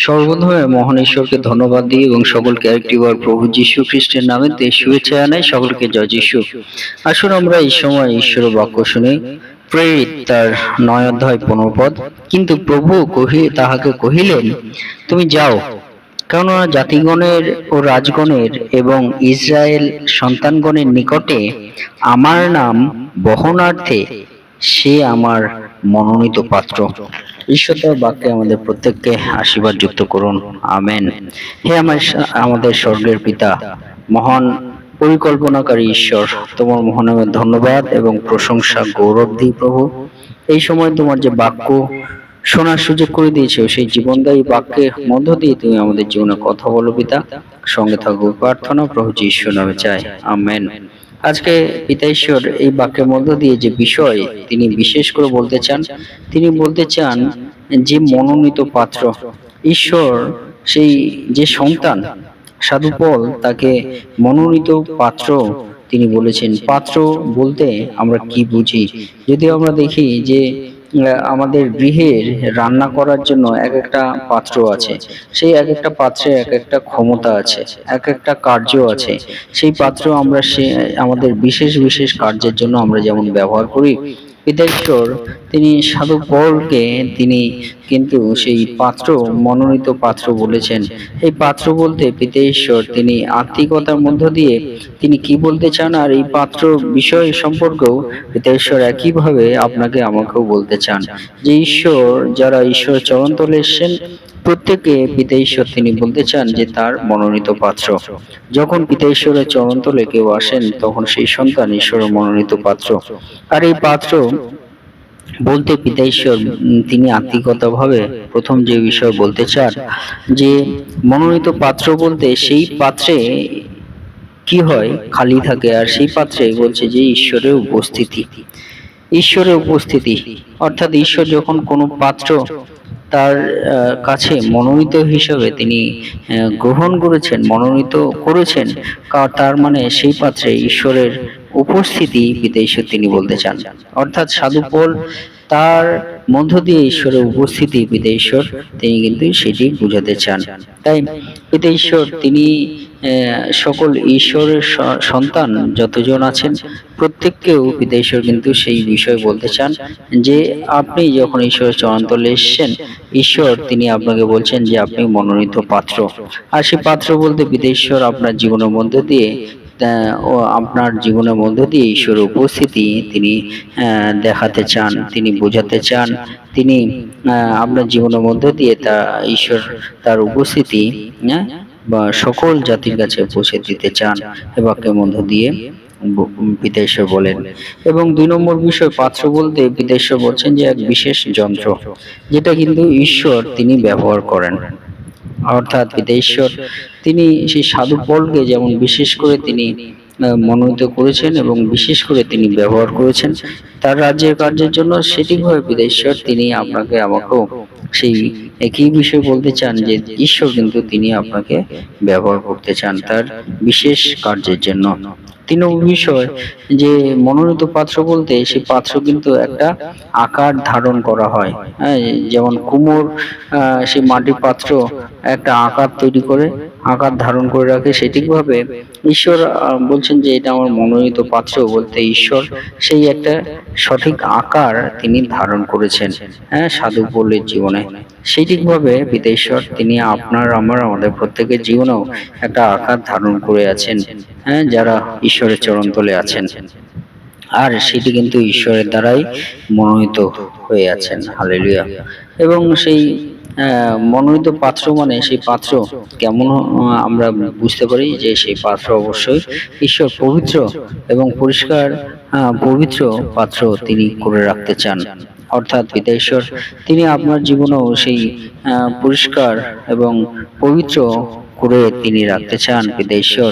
সর্বপ্রথমে মহান ঈশ্বরকে ধন্যবাদ দিই এবং সকলকে আরেকটিবার প্রভু যীশু খ্রিস্টের নামে শুভেচ্ছা জানাই। সকলকে জয় যীশু। আসুন আমরা এই সময় ঈশ্বরের বাক্য শুনি। প্রেরিত তার 9 অধ্যায় 15 পদ। কিন্তু প্রভু তাহাকে কহিলেন, তুমি যাও, কেননা জাতিগণের ও রাজগণের এবং ইসরায়েল সন্তানগণের নিকটে আমার নাম বহনার্থে সে আমার মনোনীত পাত্র। ঈশ্বর তার বাক্যে আমাদের প্রত্যেককে আশীর্বাদ যুক্ত করুন। আমেন। হে আমাদের স্বর্গের পিতা, মহান পরিকল্পনাকারী ঈশ্বর, তোমার মহানামে ধন্যবাদ এবং প্রশংসা গৌরব দিই প্রভু। এই সময় তোমার যে বাক্য শোনার সুযোগ করে দিয়েছো, সেই জীবনদায়ী বাক্যের মধ্য দিয়ে তুমি আমাদের জীবনে কথা বলো পিতা। সঙ্গে থাকবো প্রার্থনা প্রভু যীশুর নামে চাই, আমেন। আজকে পিতা ঈশ্বর এই বাক্যের মধ্য দিয়ে যে বিষয় তিনি বিশেষ করে বলতে চান, তিনি বলতে চান যে মনোনীত পাত্র ঈশ্বর, সেই যে সন্তান সাধু পল তাকে মনোনীত পাত্র তিনি বলেছেন। পাত্র বলতে আমরা কি বুঝি? যদি আমরা দেখি যে আমাদের গৃহের রান্না করার জন্য এক একটা পাত্র আছে, সেই এক একটা পাত্রে এক একটা ক্ষমতা আছে, এক একটা কার্য আছে। সেই পাত্র আমরা আমাদের বিশেষ বিশেষ কার্যের জন্য আমরা যেমন ব্যবহার করি, পিতা ঈশ্বর তিনি সাধু পলকে তিনি কিন্তু সেই পাত্র, মনোনীত পাত্র বলেছেন। এই পাত্র বলতে পিতা ঈশ্বর তিনি আত্মিকতার মধ্য দিয়ে তিনি কি বলতে চান, আর এই পাত্র বিষয় সম্পর্কেও পিতা ঈশ্বর একইভাবে আপনাকে আমাকেও বলতে চান যে ঈশ্বর, যারা ঈশ্বর চরণতলে এসেছেন প্রত্যেকে পিতা ঈশ্বর তিনি বলতে চান যে তার মনোনীত পাত্র। যখন পিতা ঈশ্বরের চরণতলে কেউ আসেন, তখন সেই সন্তান ঈশ্বরের মনোনীত পাত্র। আর এই পাত্র বলতে পিতা ঈশ্বর তিনি আত্মিকতাভাবে প্রথম যে বিষয় বলতে চান যে মনোনীত পাত্র বলতে সেই পাত্রে কি হয়, খালি থাকে, আর সেই পাত্রে বলছে যে ঈশ্বরের উপস্থিতি। ঈশ্বরের উপস্থিতি অর্থাৎ ঈশ্বর যখন কোনো পাত্র তার কাছে মনোনীত হিসেবে তিনি গ্রহণ করেছেন, মনোনীত করেছেন, তার মানে সেই পাত্রে ঈশ্বরের উপস্থিতি পিতা ঈশ্বর তিনি বলতে চান। অর্থাৎ সাধু পল তার মধ্য দিয়ে ঈশ্বরের উপস্থিতি পিতা ঈশ্বর তিনি কিন্তু সেটি বুঝাতে চান। তাই পিতা ঈশ্বর তিনি সকল ঈশ্বরের সন্তান যতজন আছেন প্রত্যেককেও পিতা ঈশ্বর কিন্তু সেই বিষয় বলতে চান যে আপনি যখন ঈশ্বরের চরণতলে এসেছেন, ঈশ্বর তিনি আপনাকে বলছেন যে আপনি মনোনীত পাত্র। আর সেই পাত্র বলতে পিতা ঈশ্বর আপনার জীবনের মধ্য দিয়ে ও আপনার জীবনের মধ্য দিয়ে ঈশ্বরের উপস্থিতি তিনি দেখাতে চান, তিনি বোঝাতে চান, তিনি আপনার জীবনের মধ্য দিয়ে তা ঈশ্বর তার উপস্থিতি বা সকল জাতির কাছে পৌঁছে দিতে চান এ বাক্যের মধ্য দিয়ে পিতা ঈশ্বর বলেন। এবং 2 নম্বর বিষয়, পাত্র বলতে পিতা ঈশ্বর বলছেন যে এক বিশেষ যন্ত্র, যেটা কিন্তু ঈশ্বর তিনি ব্যবহার করেন। অর্থাৎ পিতা ঈশ্বর তিনি সেই সাধু পলকে যেমন বিশেষ করে তিনি মনোনীত করেছেন এবং বিশেষ করে তিনি ব্যবহার করেছেন তার রাজ্যের কার্যের জন্য, সেটিভাবে পিতা ঈশ্বর তিনি আপনাকে আমাকেও সেই একই বিষয় বলতে চান যে ঈশ্বর কিন্তু তিনি আপনাকে ব্যবহার করতে চান তার বিশেষ কার্যের জন্য। 3 নম্বর বিষয় যে মনোনীত পাত্র বলতে সেই পাত্র কিন্তু একটা আকার ধারণ করা হয়। হ্যাঁ, যেমন কুমোর সেই মাটির পাত্র একটা আকার তৈরি করে আকার ধারণ করে রাখে, সেটিভাবে ঈশ্বর বলছেন যে এটা আমার মনোনীত পাত্র বলতে ঈশ্বর সেই একটা সঠিক আকার তিনি ধারণ করেছেন সাধু পলের জীবনে। সেই ঠিকভাবে পিতা ঈশ্বর তিনি আপনার আমাদের প্রত্যেকের জীবনেও একটা আকার ধারণ করে আছেন, যারা ঈশ্বরের চরণতলে আছেন, আর সেটি কিন্তু ঈশ্বরের দ্বারাই মনোনীত হয়ে আছেন। হালেলুয়া। এবং সেই মনোনীত পাত্র মানে সেই পাত্র কেমন আমরা বুঝতে পারি যে সেই পাত্র অবশ্যই ঈশ্বর পবিত্র এবং পরিষ্কার পবিত্র পাত্র তিনি করে রাখতে চান। অর্থাৎ পিতা ঈশ্বর তিনি আপনার জীবনেও সেই পরিষ্কার এবং পবিত্র করে তিনি রাখতে চান। পিতা ঈশ্বর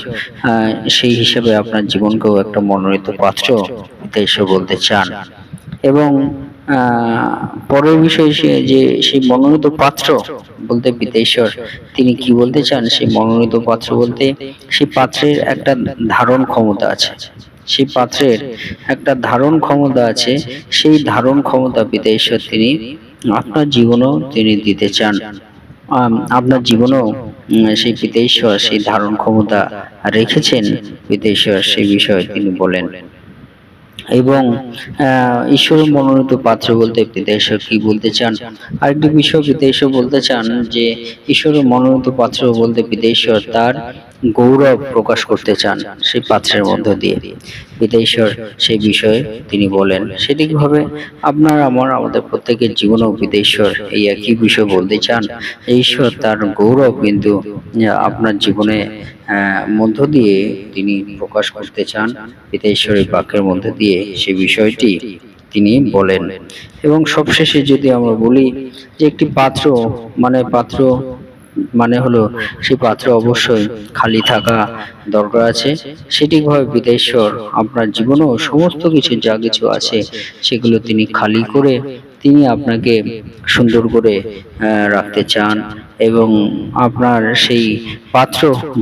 সেই হিসেবে আপনার জীবনকেও একটা মনোনীত পাত্র পিতা ঈশ্বর বলতে চান। এবং পরের বিষয় যে সেই মনোনীত পাত্র বলতে পিতা ঈশ্বর তিনি কি বলতে চান, সেই মনোনীত পাত্র বলতে সেই পাত্রের একটা ধারণ ক্ষমতা আছে, সেই পাত্রের একটা ধারণ ক্ষমতা আছে, সেই ধারণ ক্ষমতা পিতা ঈশ্বর তিনি আপনার জীবনেও তিনি দিতে চান। আপনার জীবনেও সেই পিতা ঈশ্বর সেই ধারণ ক্ষমতা রেখেছেন। পিতা ঈশ্বর সেই বিষয়ে তিনি বলেন। এবং ঈশ্বরের মনোনীত পাত্র বলতে পিতা ঈশ্বর কি বলতে চান, আরেকটি বিষয় পিতা ঈশ্বর বলতে চান যে ঈশ্বরের মনোনীত পাত্র বলতে পিতা ঈশ্বর তার গৌরব প্রকাশ করতে চান সেই পাত্রের মধ্য দিয়ে। পিতা ঈশ্বর সেই বিষয়ে তিনি বলেন। সেটিকভাবে আমাদের প্রত্যেকের জীবনেও পিতা ঈশ্বর এই একই বিষয় বলতে চান। ঈশ্বর তার গৌরব কিন্তু আপনার জীবনে মধ্য দিয়ে তিনি প্রকাশ করতে চান। পিতা ঈশ্বরের বাক্যের মধ্য দিয়ে সেই বিষয়টি তিনি বলেন। এবং সবশেষে যদি আমরা বলি যে একটি পাত্র মানে হলো সেই পাত্র অবশ্যই খালি থাকা দরকার আছে। সেটিকভাবে পিতা ঈশ্বর আপনার জীবনেও সমস্ত কিছু যা কিছু আছে সেগুলো তিনি খালি করে তিনি আপনাকে সুন্দর করে রাখতে চান। এবং আপনার সেই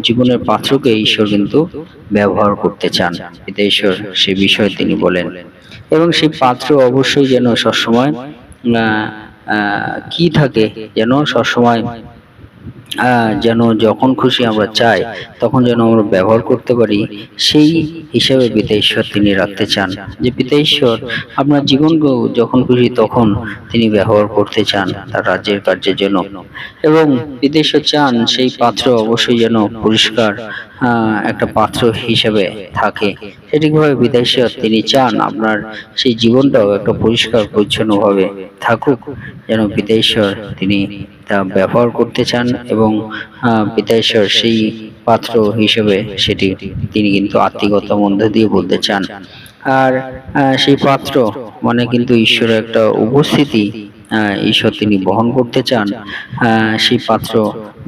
জীবনের পাত্রকে ঈশ্বর কিন্তু ব্যবহার করতে চান। পিতা ঈশ্বর সে বিষয়ে তিনি বলেন। এবং সেই পাত্র অবশ্যই যেন সবসময় কি থাকে, যেন সবসময় যেন যখন খুশি আমরা চাই তখন যেন আমরা ব্যবহার করতে পারি, সেই হিসাবে পিতা ঈশ্বর তিনি রাখতে চান। যে পিতা ঈশ্বর আপনার জীবনকে যখন খুশি তখন তিনি ব্যবহার করতে চান তার রাজ্যের কার্যের জন্য। এবং পিতা ঈশ্বর চান সেই পাত্র অবশ্যই যেন পরিষ্কার একটা পাত্র হিসেবে থাকে। সেটিকভাবে পিতা ঈশ্বর তিনি চান আপনার সেই জীবনটাও একটা পরিষ্কার পরিচ্ছন্নভাবে থাকুক, যেন পিতা ঈশ্বর তিনি তা ব্যবহার করতে চান। এবং পিতা ঈশ্বর সেই পাত্র হিসেবে সেটি তিনি কিন্তু আত্মিকতার মধ্যে দিয়ে বলতে চান। আর সেই পাত্র মানে কিন্তু ঈশ্বরের একটা উপস্থিতি ঈশ্বর তিনি বহন করতে চান। সেই পাত্র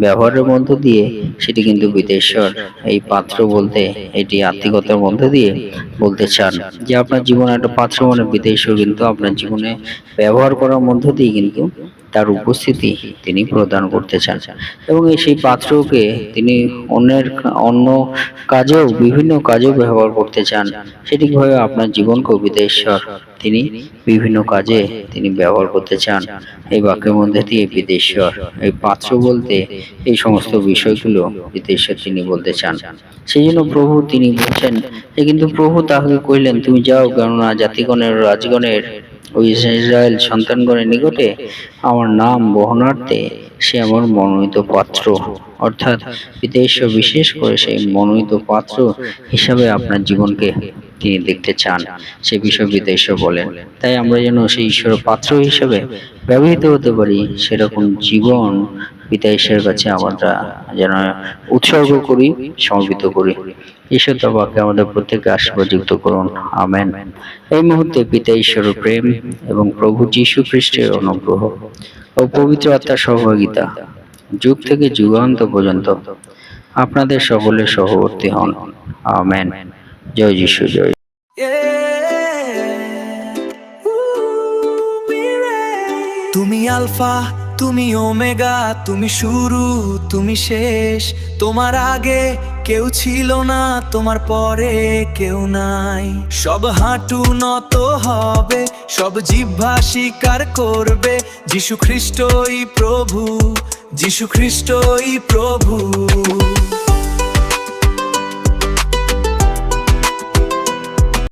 ব্যবহারের মধ্য দিয়ে সেটি কিন্তু পিতা ঈশ্বর এই পাত্র বলতে এটি আত্মিকতার মধ্য দিয়ে বলতে চান যে আপনার জীবনে একটা পাত্র মানে পিতা ঈশ্বর কিন্তু আপনার জীবনে ব্যবহার করার মধ্য দিয়ে কিন্তু তার উপস্থিতি তিনি প্রদান করতে চান। এবং সেই পাত্রকে তিনি অন্য কাজেও বিভিন্ন কাজেও ব্যবহার করতে চান। সেটিকভাবে আপনার জীবনকেও পিতা ঈশ্বর তিনি বিভিন্ন কাজে তিনি ব্যবহার করতে চান। এই বাক্যের মধ্যে দিয়ে পিতা ঈশ্বর এই পাত্র বলতে এই সমস্ত বিষয়গুলো পিতা ঈশ্বর তিনি বলতে চান। সেই জন্য প্রভু তিনি বলছেন যে কিন্তু প্রভু তাহাকে কহিলেন, তুমি যাও, কেননা জাতিগণের রাজগণের ওই ইসরায়েল সন্তানগণের নিকটে আমার নাম বহনার্থে সে আমার মনোনীত পাত্র। অর্থাৎ পিতা ঈশ্বর বিশেষ করে সেই মনোনীত পাত্র হিসাবে আপনার জীবনকে তিনি দেখতে চান, সে বিষয়ে পিতা ঈশ্বর বলেন। তাই আমরা যেন সেই ঈশ্বরের পাত্র হিসাবে ব্যবহৃত হতে পারি, সেরকম জীবন পিতা ঈশ্বরের কাছে আমরা যেন উৎসর্গ করি, সমর্পিত করি। ঈশ্বর তার বাক্যে আমাদের প্রত্যেককে আশীর্বাদযুক্ত করুন। আমেন। এই মুহূর্তে পিতা ঈশ্বরের প্রেম এবং প্রভু যীশু খ্রিস্টের অনুগ্রহ ও পবিত্র আত্মার সহভাগিতা যুগ থেকে যুগান্ত পর্যন্ত আপনাদের সকলের সহবর্তী হন। আমেন। জয় যীশু, জয়। তুমি আলফা, তুমি ওমেগা, তুমি শুরু, তুমি শেষ। তোমার আগে কেউ ছিল না, তোমার পরে কেউ নাই। সব হাঁটু নত হবে, সব জিহ্বা স্বীকার করবে, যীশু খ্রিস্টই প্রভু, যীশু খ্রিস্টই প্রভু।